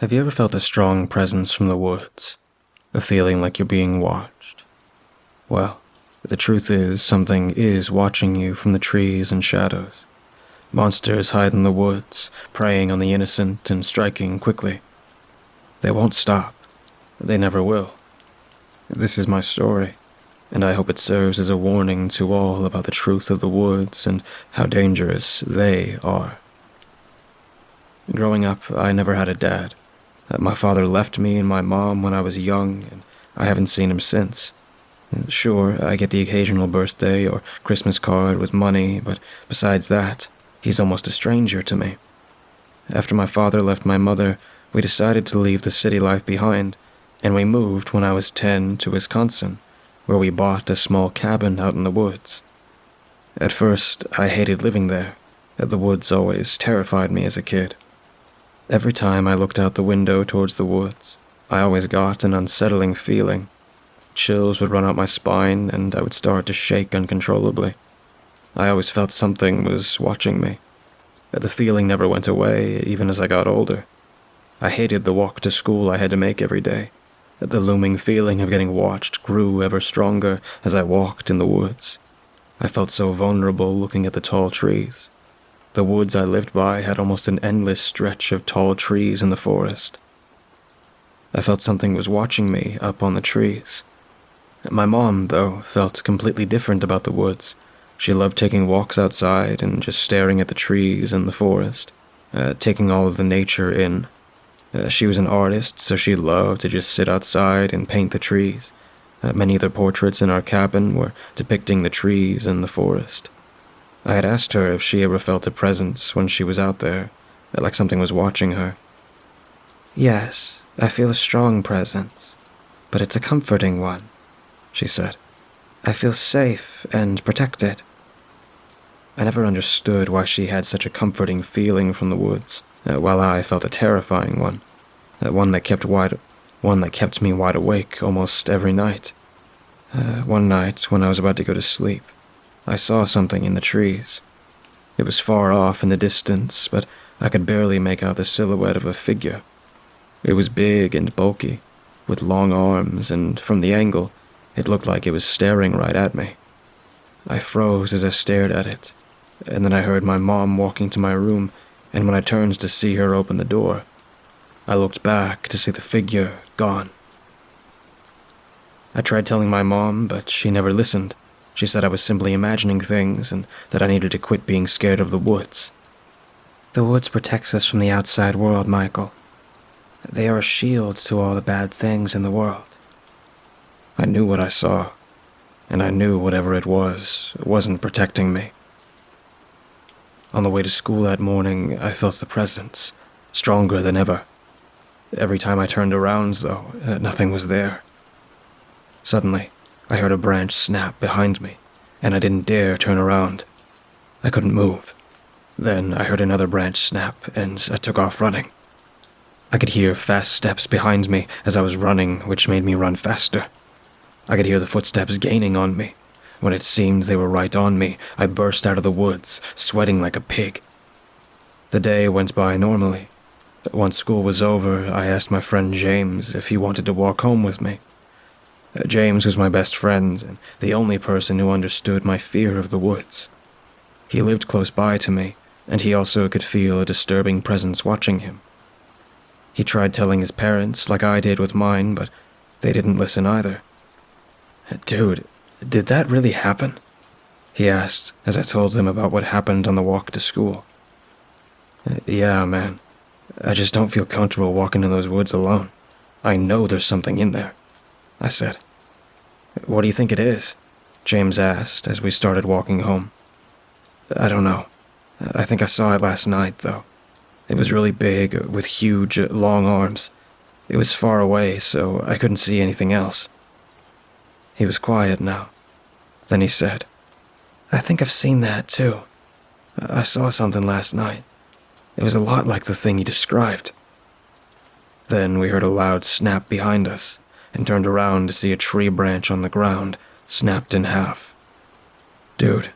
Have you ever felt a strong presence from the woods? A feeling like you're being watched? Well, the truth is something is watching you from the trees and shadows. Monsters hide in the woods, preying on the innocent and striking quickly. They won't stop. They never will. This is my story, and I hope it serves as a warning to all about the truth of the woods and how dangerous they are. Growing up, I never had a dad. My father left me and my mom when I was young, and I haven't seen him since. Sure, I get the occasional birthday or Christmas card with money, but besides that, he's almost a stranger to me. After my father left my mother, we decided to leave the city life behind, and we moved when I was 10 to Wisconsin, where we bought a small cabin out in the woods. At first, I hated living there. The woods always terrified me as a kid. Every time I looked out the window towards the woods, I always got an unsettling feeling. Chills would run up my spine, and I would start to shake uncontrollably. I always felt something was watching me. The feeling never went away, even as I got older. I hated the walk to school I had to make every day. The looming feeling of getting watched grew ever stronger as I walked in the woods. I felt so vulnerable looking at the tall trees. The woods I lived by had almost an endless stretch of tall trees in the forest. I felt something was watching me up on the trees. My mom, though, felt completely different about the woods. She loved taking walks outside and just staring at the trees and the forest, taking all of the nature in. She was an artist, so she loved to just sit outside and paint the trees. Many of the portraits in our cabin were depicting the trees and the forest. I had asked her if she ever felt a presence when she was out there, like something was watching her. "Yes, I feel a strong presence, but it's a comforting one," she said. "I feel safe and protected." I never understood why she had such a comforting feeling from the woods, while I felt a terrifying one, one that kept me wide awake almost every night. One night, when I was about to go to sleep, I saw something in the trees. It was far off in the distance, but I could barely make out the silhouette of a figure. It was big and bulky, with long arms, and from the angle, it looked like it was staring right at me. I froze as I stared at it, and then I heard my mom walking to my room, and when I turned to see her open the door, I looked back to see the figure gone. I tried telling my mom, but she never listened. She said I was simply imagining things and that I needed to quit being scared of the woods. "The woods protects us from the outside world, Michael. They are a shield to all the bad things in the world." I knew what I saw, and I knew whatever it wasn't protecting me. On the way to school that morning, I felt the presence, stronger than ever. Every time I turned around, though, nothing was there. Suddenly, I heard a branch snap behind me, and I didn't dare turn around. I couldn't move. Then I heard another branch snap, and I took off running. I could hear fast steps behind me as I was running, which made me run faster. I could hear the footsteps gaining on me. When it seemed they were right on me, I burst out of the woods, sweating like a pig. The day went by normally. Once school was over, I asked my friend James if he wanted to walk home with me. James was my best friend, and the only person who understood my fear of the woods. He lived close by to me, and he also could feel a disturbing presence watching him. He tried telling his parents, like I did with mine, but they didn't listen either. "Dude, did that really happen?" he asked as I told him about what happened on the walk to school. "Yeah, man. I just don't feel comfortable walking in those woods alone. I know there's something in there," I said. "What do you think it is?" James asked as we started walking home. "I don't know. I think I saw it last night, though. It was really big, with huge, long arms. It was far away, so I couldn't see anything else." He was quiet now. Then he said, "I think I've seen that, too. I saw something last night. It was a lot like the thing he described." Then we heard a loud snap behind us, and turned around to see a tree branch on the ground, snapped in half. "Dude,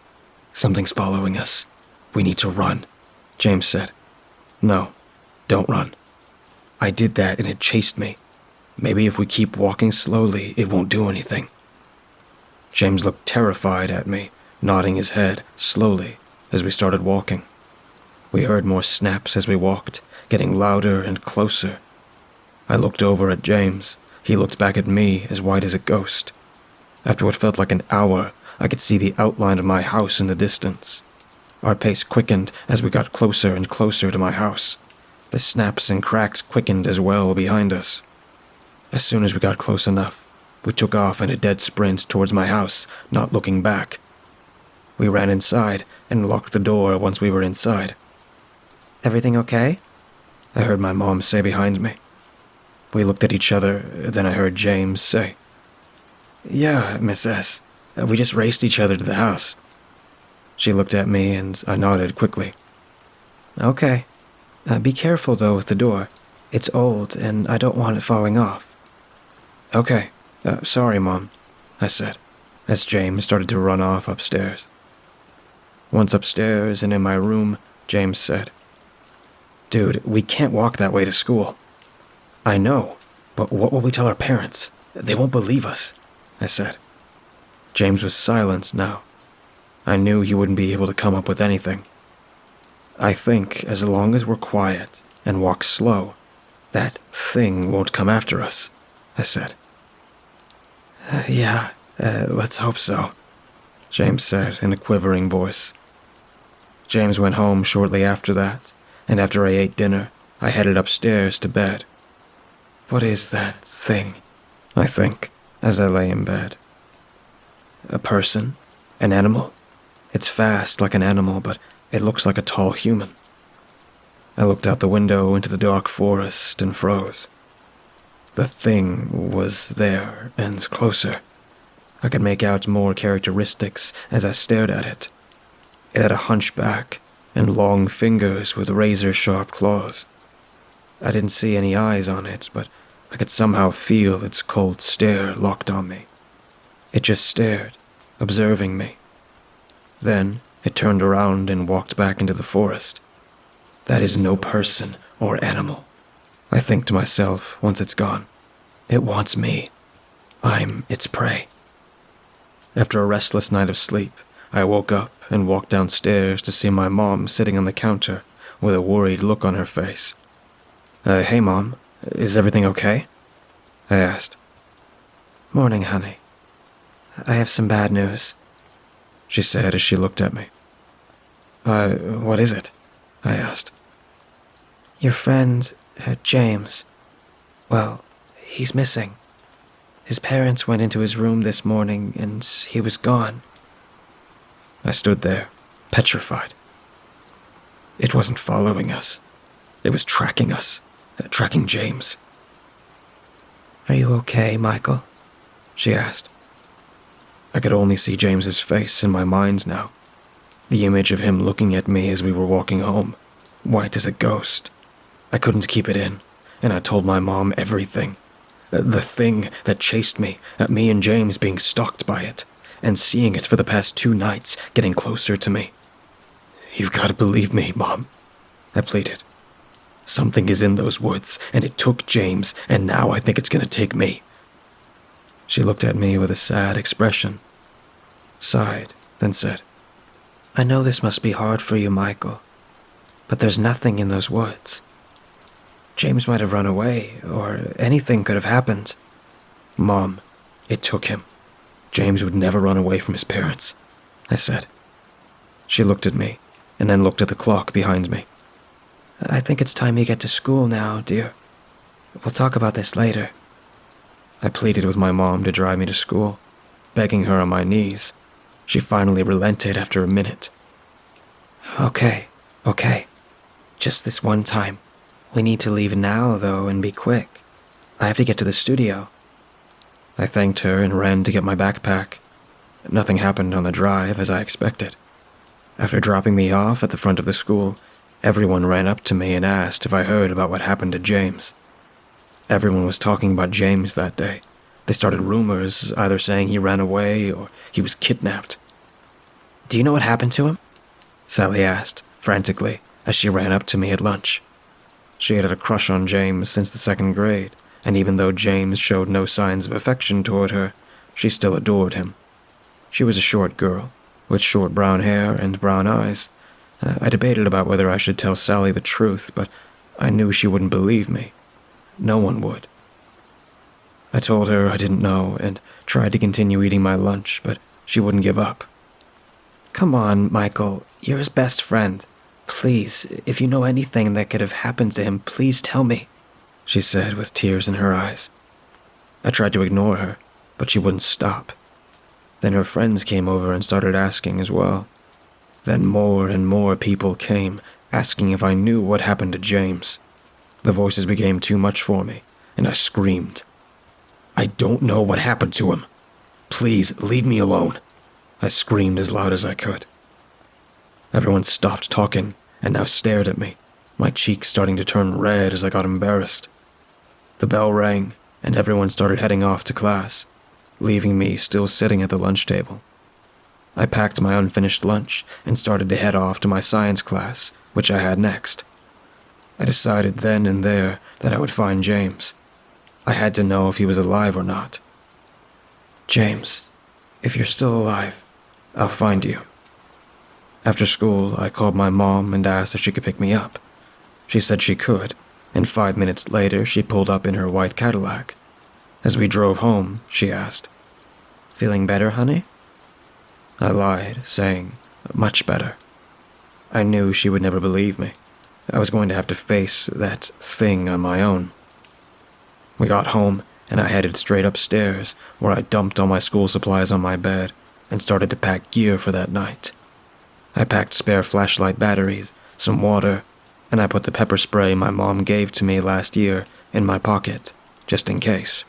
something's following us. We need to run," James said. "No, don't run." I did that and it chased me. Maybe if we keep walking slowly, it won't do anything. James looked terrified at me, nodding his head slowly as we started walking. We heard more snaps as we walked, getting louder and closer. I looked over at James. He looked back at me, as white as a ghost. After what felt like an hour, I could see the outline of my house in the distance. Our pace quickened as we got closer and closer to my house. The snaps and cracks quickened as well behind us. As soon as we got close enough, we took off in a dead sprint towards my house, not looking back. We ran inside and locked the door once we were inside. "Everything okay?" I heard my mom say behind me. We looked at each other, then I heard James say, "Yeah, Miss S. We just raced each other to the house." She looked at me and I nodded quickly. "Okay. Be careful though with the door. It's old and I don't want it falling off." "Okay. Sorry, Mom," I said, as James started to run off upstairs. Once upstairs and in my room, James said, "Dude, we can't walk that way to school." "I know, but what will we tell our parents? They won't believe us," I said. James was silent now. I knew he wouldn't be able to come up with anything. "I think as long as we're quiet and walk slow, that thing won't come after us," I said. Yeah, let's hope so," James said in a quivering voice. James went home shortly after that, and after I ate dinner, I headed upstairs to bed. What is that thing? I think, as I lay in bed. A person? An animal? It's fast like an animal, but it looks like a tall human. I looked out the window into the dark forest and froze. The thing was there and closer. I could make out more characteristics as I stared at it. It had a hunchback and long fingers with razor-sharp claws. I didn't see any eyes on it, but I could somehow feel its cold stare locked on me. It just stared, observing me. Then it turned around and walked back into the forest. That is no person or animal, I think to myself once it's gone. It wants me. I'm its prey. After a restless night of sleep, I woke up and walked downstairs to see my mom sitting on the counter with a worried look on her face. Hey, Mom, is everything okay?" I asked. "Morning, honey. I have some bad news," she said as she looked at me. What is it?" I asked. "Your friend, James, well, he's missing. His parents went into his room this morning and he was gone." I stood there, petrified. It wasn't following us. It was tracking us, tracking James. "Are you okay, Michael?" she asked. I could only see James's face in my mind now. The image of him looking at me as we were walking home, white as a ghost. I couldn't keep it in, and I told my mom everything. The thing that chased me and James being stalked by it, and seeing it for the past 2 nights getting closer to me. "You've got to believe me, Mom," I pleaded. "Something is in those woods, and it took James, and now I think it's going to take me." She looked at me with a sad expression, sighed, then said, "I know this must be hard for you, Michael, but there's nothing in those woods. James might have run away, or anything could have happened." "Mom, it took him. James would never run away from his parents," I said. She looked at me, and then looked at the clock behind me. "I think it's time you get to school now, dear. We'll talk about this later." I pleaded with my mom to drive me to school, begging her on my knees. She finally relented after a minute. Okay. Just this one time. We need to leave now, though, and be quick. I have to get to the studio." I thanked her and ran to get my backpack. Nothing happened on the drive as I expected. After dropping me off at the front of the school, everyone ran up to me and asked if I heard about what happened to James. Everyone was talking about James that day. They started rumors, either saying he ran away or he was kidnapped. "Do you know what happened to him?" Sally asked, frantically, as she ran up to me at lunch. She had a crush on James since the 2nd grade, and even though James showed no signs of affection toward her, she still adored him. She was a short girl, with short brown hair and brown eyes. I debated about whether I should tell Sally the truth, but I knew she wouldn't believe me. No one would. I told her I didn't know and tried to continue eating my lunch, but she wouldn't give up. "Come on, Michael, you're his best friend. Please, if you know anything that could have happened to him, please tell me," she said with tears in her eyes. I tried to ignore her, but she wouldn't stop. Then her friends came over and started asking as well. Then more and more people came, asking if I knew what happened to James. The voices became too much for me, and I screamed. "I don't know what happened to him. Please, leave me alone," I screamed as loud as I could. Everyone stopped talking and now stared at me, my cheeks starting to turn red as I got embarrassed. The bell rang, and everyone started heading off to class, leaving me still sitting at the lunch table. I packed my unfinished lunch and started to head off to my science class, which I had next. I decided then and there that I would find James. I had to know if he was alive or not. "James, if you're still alive, I'll find you." After school, I called my mom and asked if she could pick me up. She said she could, and 5 minutes later she pulled up in her white Cadillac. As we drove home, she asked, "Feeling better, honey?" I lied, saying, "Much better." I knew she would never believe me. I was going to have to face that thing on my own. We got home, and I headed straight upstairs, where I dumped all my school supplies on my bed and started to pack gear for that night. I packed spare flashlight batteries, some water, and I put the pepper spray my mom gave to me last year in my pocket, just in case.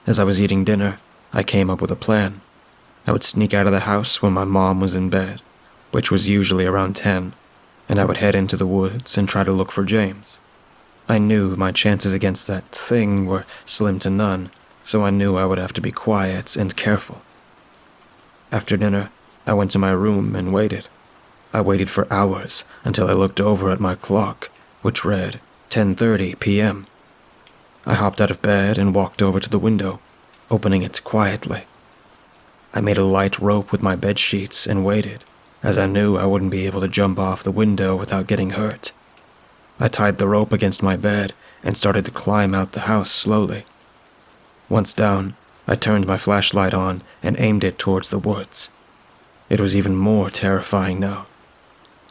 As I was eating dinner, I came up with a plan. I would sneak out of the house when my mom was in bed, which was usually around 10, and I would head into the woods and try to look for James. I knew my chances against that thing were slim to none, so I knew I would have to be quiet and careful. After dinner, I went to my room and waited. I waited for hours until I looked over at my clock, which read 10:30 p.m. I hopped out of bed and walked over to the window, opening it quietly. I made a light rope with my bed sheets and waited, as I knew I wouldn't be able to jump off the window without getting hurt. I tied the rope against my bed and started to climb out the house slowly. Once down, I turned my flashlight on and aimed it towards the woods. It was even more terrifying now.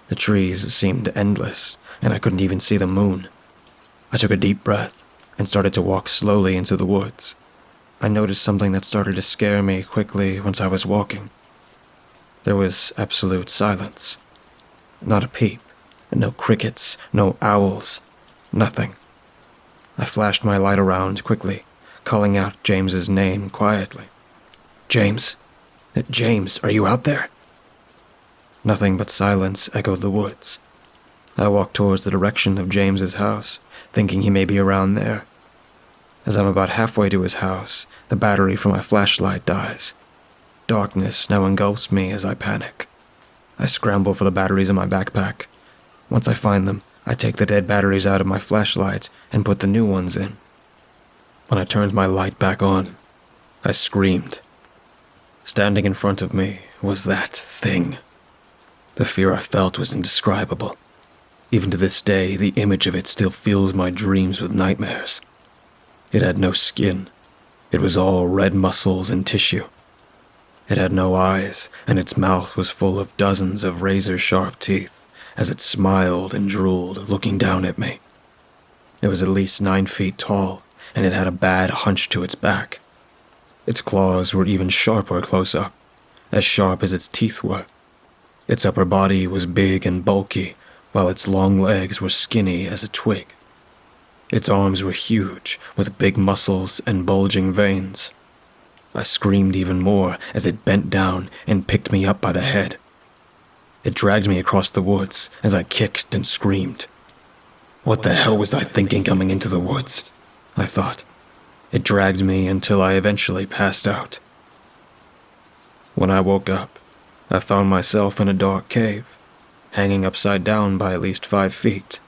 The trees seemed endless, and I couldn't even see the moon. I took a deep breath and started to walk slowly into the woods. I noticed something that started to scare me quickly once I was walking. There was absolute silence. Not a peep, no crickets, no owls, nothing. I flashed my light around quickly, calling out James's name quietly. "James? James, are you out there?" Nothing but silence echoed the woods. I walked towards the direction of James's house, thinking he may be around there. As I'm about halfway to his house, the battery for my flashlight dies. Darkness now engulfs me as I panic. I scramble for the batteries in my backpack. Once I find them, I take the dead batteries out of my flashlight and put the new ones in. When I turned my light back on, I screamed. Standing in front of me was that thing. The fear I felt was indescribable. Even to this day, the image of it still fills my dreams with nightmares. It had no skin. It was all red muscles and tissue. It had no eyes, and its mouth was full of dozens of razor-sharp teeth as it smiled and drooled, looking down at me. It was at least 9 feet tall, and it had a bad hunch to its back. Its claws were even sharper close up, as sharp as its teeth were. Its upper body was big and bulky, while its long legs were skinny as a twig. Its arms were huge, with big muscles and bulging veins. I screamed even more as it bent down and picked me up by the head. It dragged me across the woods as I kicked and screamed. What the hell was I thinking coming into the woods? I thought. It dragged me until I eventually passed out. When I woke up, I found myself in a dark cave, hanging upside down by at least 5 feet.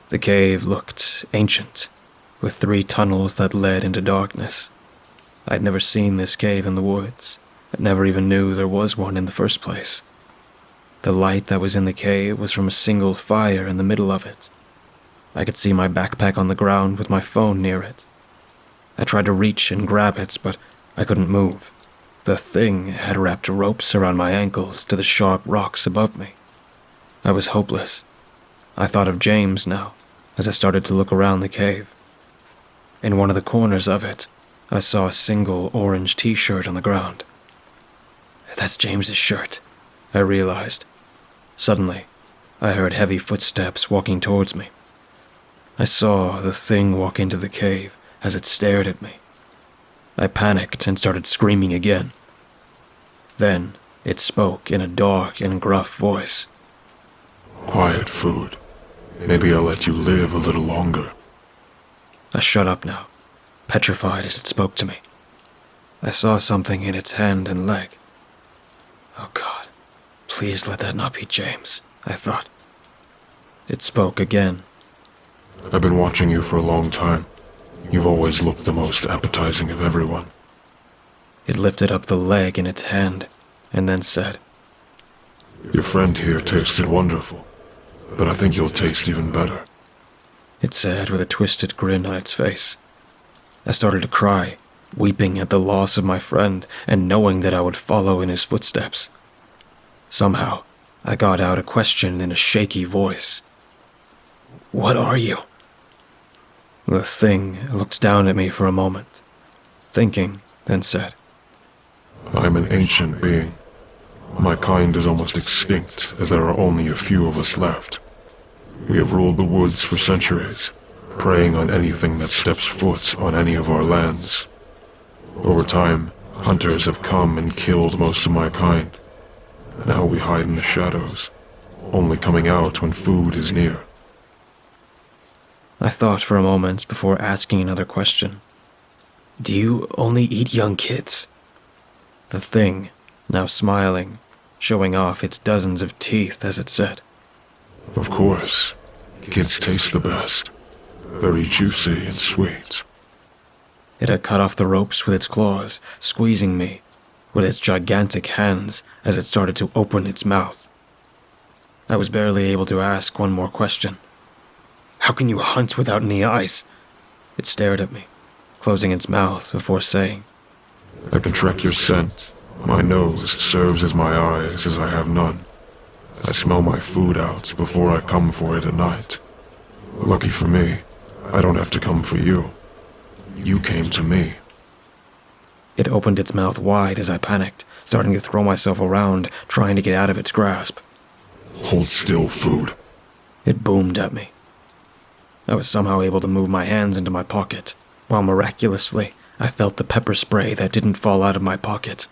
The cave looked ancient, with 3 tunnels that led into darkness. I'd never seen this cave in the woods. I never even knew there was one in the first place. The light that was in the cave was from a single fire in the middle of it. I could see my backpack on the ground with my phone near it. I tried to reach and grab it, but I couldn't move. The thing had wrapped ropes around my ankles to the sharp rocks above me. I was hopeless. I thought of James now, as I started to look around the cave. In one of the corners of it, I saw a single orange t-shirt on the ground. That's James's shirt, I realized. Suddenly, I heard heavy footsteps walking towards me. I saw the thing walk into the cave as it stared at me. I panicked and started screaming again. Then, it spoke in a dark and gruff voice. Quiet, Food. Maybe I'll let you live a little longer. I shut up now, petrified as it spoke to me. I saw something in its hand and leg. Oh God, please let that not be James, I thought. It spoke again. I've been watching you for a long time. You've always looked the most appetizing of everyone. It lifted up the leg in its hand, and then said, Your friend here tasted wonderful, but I think you'll taste even better. It said with a twisted grin on its face. I started to cry, weeping at the loss of my friend and knowing that I would follow in his footsteps. Somehow, I got out a question in a shaky voice. What are you? The thing looked down at me for a moment, thinking, then said, I'm an ancient being. My kind is almost extinct, as there are only a few of us left. We have ruled the woods for centuries, preying on anything that steps foot on any of our lands. Over time, hunters have come and killed most of my kind. Now we hide in the shadows, only coming out when food is near. I thought for a moment before asking another question. Do you only eat young kids? The thing, now smiling, showing off its dozens of teeth as it said. Of course, kids taste the best. Very juicy and sweet. It had cut off the ropes with its claws, squeezing me with its gigantic hands as it started to open its mouth. I was barely able to ask one more question. How can you hunt without any eyes? It stared at me, closing its mouth before saying, I can track your scent. My nose serves as my eyes, as I have none. I smell my food out before I come for it at night. Lucky for me, I don't have to come for you. You came to me. It opened its mouth wide as I panicked, starting to throw myself around, trying to get out of its grasp. Hold still, Food. It boomed at me. I was somehow able to move my hands into my pocket, while miraculously, I felt the pepper spray that didn't fall out of my pocket.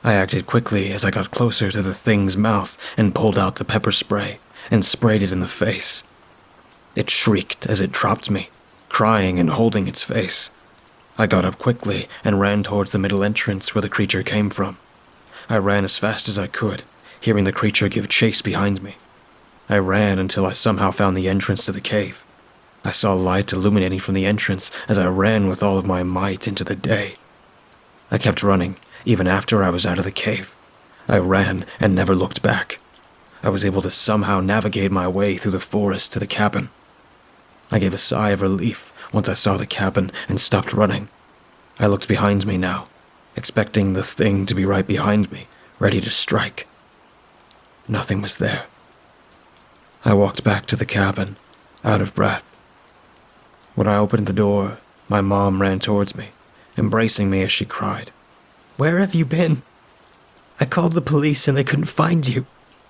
I acted quickly as I got closer to the thing's mouth and pulled out the pepper spray and sprayed it in the face. It shrieked as it dropped me, crying and holding its face. I got up quickly and ran towards the middle entrance where the creature came from. I ran as fast as I could, hearing the creature give chase behind me. I ran until I somehow found the entrance to the cave. I saw light illuminating from the entrance as I ran with all of my might into the day. I kept running, even after I was out of the cave. I ran and never looked back. I was able to somehow navigate my way through the forest to the cabin. I gave a sigh of relief once I saw the cabin and stopped running. I looked behind me now, expecting the thing to be right behind me, ready to strike. Nothing was there. I walked back to the cabin, out of breath. When I opened the door, my mom ran towards me, embracing me as she cried. Where have you been? I called the police and they couldn't find you.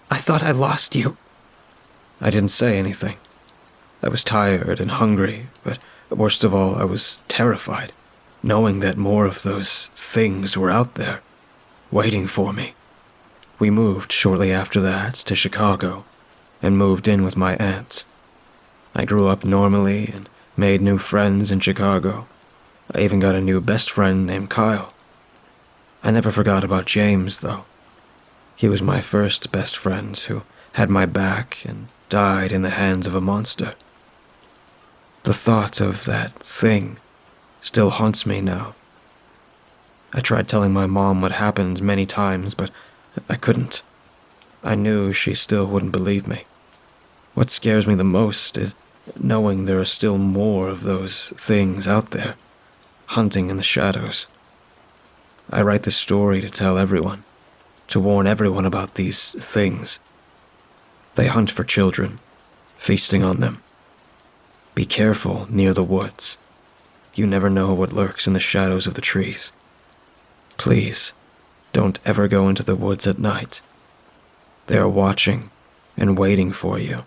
I thought I lost you. I didn't say anything. I was tired and hungry, but worst of all, I was terrified, knowing that more of those things were out there, waiting for me. We moved shortly after that to Chicago, and moved in with my aunt. I grew up normally and made new friends in Chicago. I even got a new best friend named Kyle. I never forgot about James, though. He was my first best friend who had my back and died in the hands of a monster. The thought of that thing still haunts me now. I tried telling my mom what happened many times, but I couldn't. I knew she still wouldn't believe me. What scares me the most is knowing there are still more of those things out there, hunting in the shadows. I write this story to tell everyone, to warn everyone about these things. They hunt for children, feasting on them. Be careful near the woods. You never know what lurks in the shadows of the trees. Please, don't ever go into the woods at night. They are watching and waiting for you.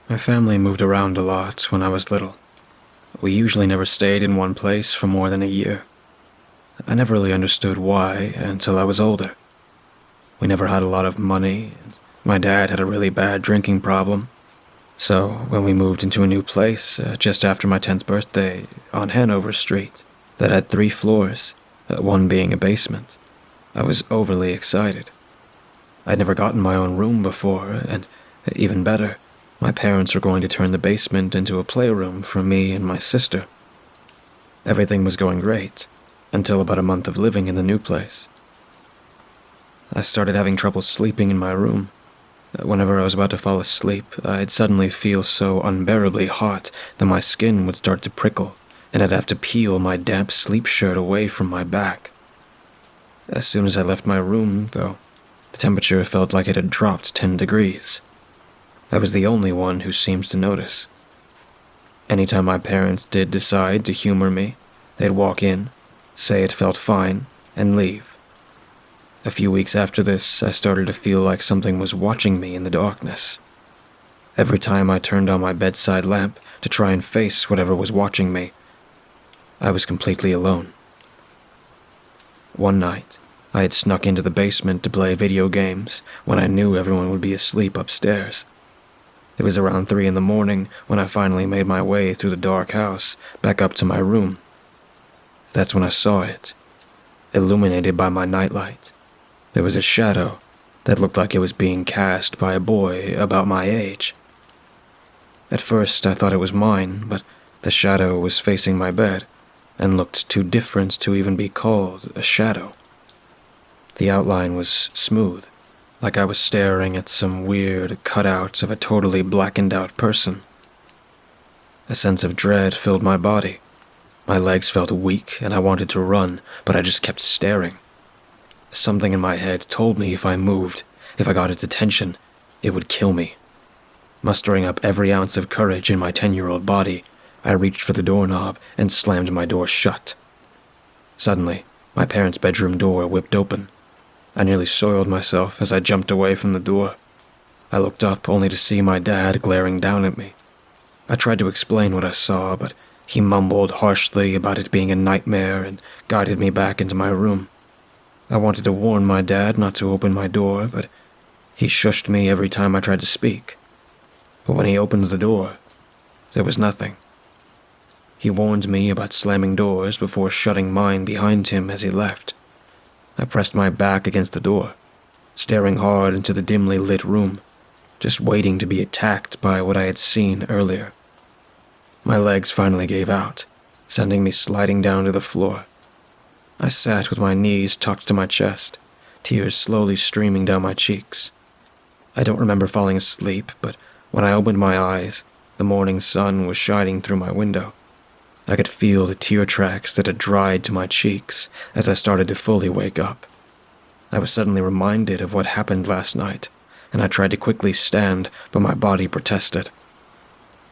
My family moved around a lot when I was little. We usually never stayed in one place for more than a year. I never really understood why until I was older. We never had a lot of money, and my dad had a really bad drinking problem. So when we moved into a new place just after my 10th birthday on Hanover Street that had 3 floors, one being a basement, I was overly excited. I'd never gotten my own room before, and even better, my parents were going to turn the basement into a playroom for me and my sister. Everything was going great, until about a month of living in the new place. I started having trouble sleeping in my room. Whenever I was about to fall asleep, I'd suddenly feel so unbearably hot that my skin would start to prickle, and I'd have to peel my damp sleep shirt away from my back. As soon as I left my room, though, the temperature felt like it had dropped 10 degrees. I was the only one who seems to notice. Anytime my parents did decide to humor me, they'd walk in, say it felt fine, and leave. A few weeks after this, I started to feel like something was watching me in the darkness. Every time I turned on my bedside lamp to try and face whatever was watching me, I was completely alone. One night, I had snuck into the basement to play video games when I knew everyone would be asleep upstairs. It was around 3 in the morning when I finally made my way through the dark house back up to my room. That's when I saw it, illuminated by my nightlight. There was a shadow that looked like it was being cast by a boy about my age. At first I thought it was mine, but the shadow was facing my bed and looked too different to even be called a shadow. The outline was smooth, like I was staring at some weird cutout of a totally blackened out person. A sense of dread filled my body. My legs felt weak and I wanted to run, but I just kept staring. Something in my head told me if I moved, if I got its attention, it would kill me. Mustering up every ounce of courage in my 10-year-old body, I reached for the doorknob and slammed my door shut. Suddenly, my parents' bedroom door whipped open. I nearly soiled myself as I jumped away from the door. I looked up only to see my dad glaring down at me. I tried to explain what I saw, but he mumbled harshly about it being a nightmare and guided me back into my room. I wanted to warn my dad not to open my door, but he shushed me every time I tried to speak. But when he opened the door, there was nothing. He warned me about slamming doors before shutting mine behind him as he left. I pressed my back against the door, staring hard into the dimly lit room, just waiting to be attacked by what I had seen earlier. My legs finally gave out, sending me sliding down to the floor. I sat with my knees tucked to my chest, tears slowly streaming down my cheeks. I don't remember falling asleep, but when I opened my eyes, the morning sun was shining through my window. I could feel the tear tracks that had dried to my cheeks as I started to fully wake up. I was suddenly reminded of what happened last night, and I tried to quickly stand, but my body protested.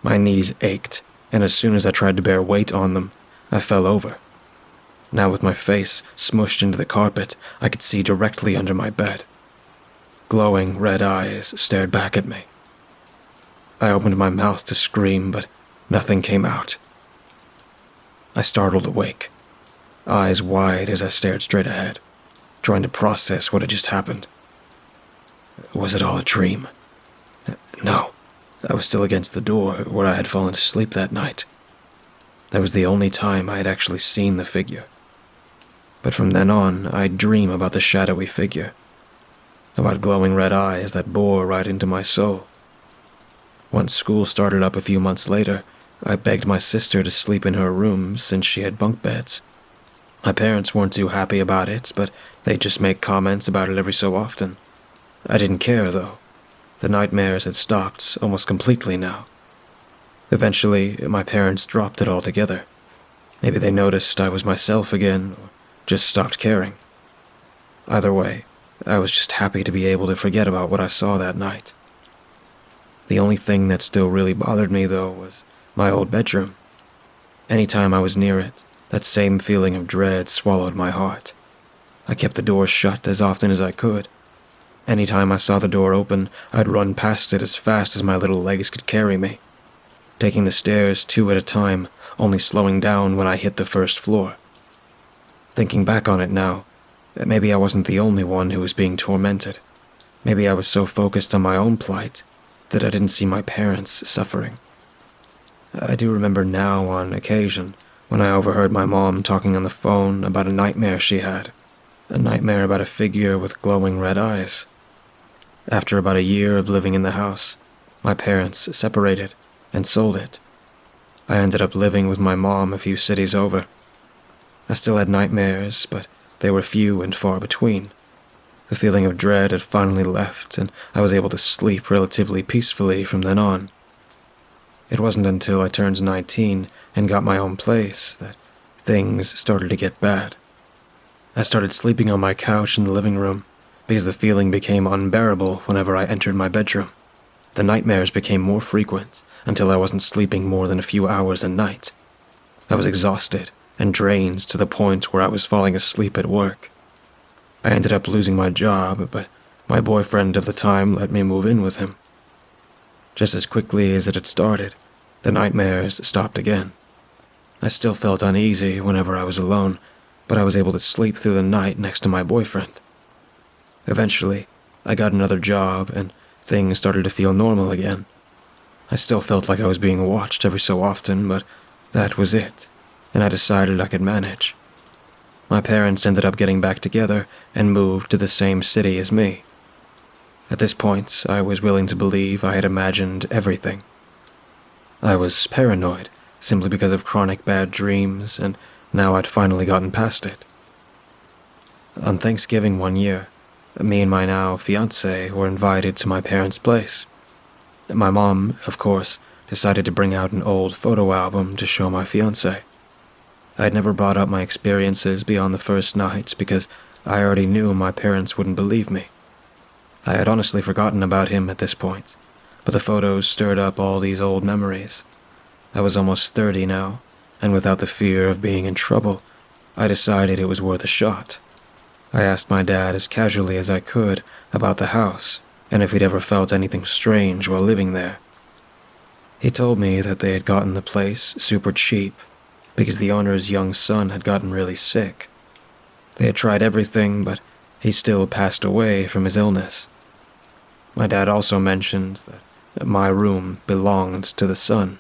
My knees ached, and as soon as I tried to bear weight on them, I fell over. Now with my face smushed into the carpet, I could see directly under my bed. Glowing red eyes stared back at me. I opened my mouth to scream, but nothing came out. I startled awake, eyes wide as I stared straight ahead, trying to process what had just happened. Was it all a dream? No, I was still against the door where I had fallen asleep that night. That was the only time I had actually seen the figure. But from then on, I'd dream about the shadowy figure. about glowing red eyes that bore right into my soul. Once school started up a few months later, I begged my sister to sleep in her room since she had bunk beds. My parents weren't too happy about it, but they'd just make comments about it every so often. I didn't care, though. The nightmares had stopped almost completely now. Eventually, my parents dropped it altogether. Maybe they noticed I was myself again, or just stopped caring. Either way, I was just happy to be able to forget about what I saw that night. The only thing that still really bothered me, though, was my old bedroom. Anytime I was near it, that same feeling of dread swallowed my heart. I kept the door shut as often as I could. Anytime I saw the door open, I'd run past it as fast as my little legs could carry me, taking the stairs 2 at a time, only slowing down when I hit the first floor. Thinking back on it now, maybe I wasn't the only one who was being tormented. Maybe I was so focused on my own plight that I didn't see my parents suffering. I do remember now on occasion when I overheard my mom talking on the phone about a nightmare she had. A nightmare about a figure with glowing red eyes. After about a year of living in the house, my parents separated and sold it. I ended up living with my mom a few cities over. I still had nightmares, but they were few and far between. The feeling of dread had finally left, and I was able to sleep relatively peacefully from then on. It wasn't until I turned 19 and got my own place that things started to get bad. I started sleeping on my couch in the living room because the feeling became unbearable whenever I entered my bedroom. The nightmares became more frequent until I wasn't sleeping more than a few hours a night. I was exhausted and drained to the point where I was falling asleep at work. I ended up losing my job, but my boyfriend of the time let me move in with him. Just as quickly as it had started, the nightmares stopped again. I still felt uneasy whenever I was alone, but I was able to sleep through the night next to my boyfriend. Eventually, I got another job and things started to feel normal again. I still felt like I was being watched every so often, but that was it, and I decided I could manage. My parents ended up getting back together and moved to the same city as me. At this point, I was willing to believe I had imagined everything. I was paranoid, simply because of chronic bad dreams, and now I'd finally gotten past it. On Thanksgiving one year, me and my now fiancé were invited to my parents' place. My mom, of course, decided to bring out an old photo album to show my fiancé. I had never brought up my experiences beyond the first night because I already knew my parents wouldn't believe me. I had honestly forgotten about him at this point, but the photos stirred up all these old memories. I was almost 30 now, and without the fear of being in trouble, I decided it was worth a shot. I asked my dad as casually as I could about the house, and if he'd ever felt anything strange while living there. He told me that they had gotten the place super cheap, because the owner's young son had gotten really sick. They had tried everything, but he still passed away from his illness. My dad also mentioned that my room belonged to the son.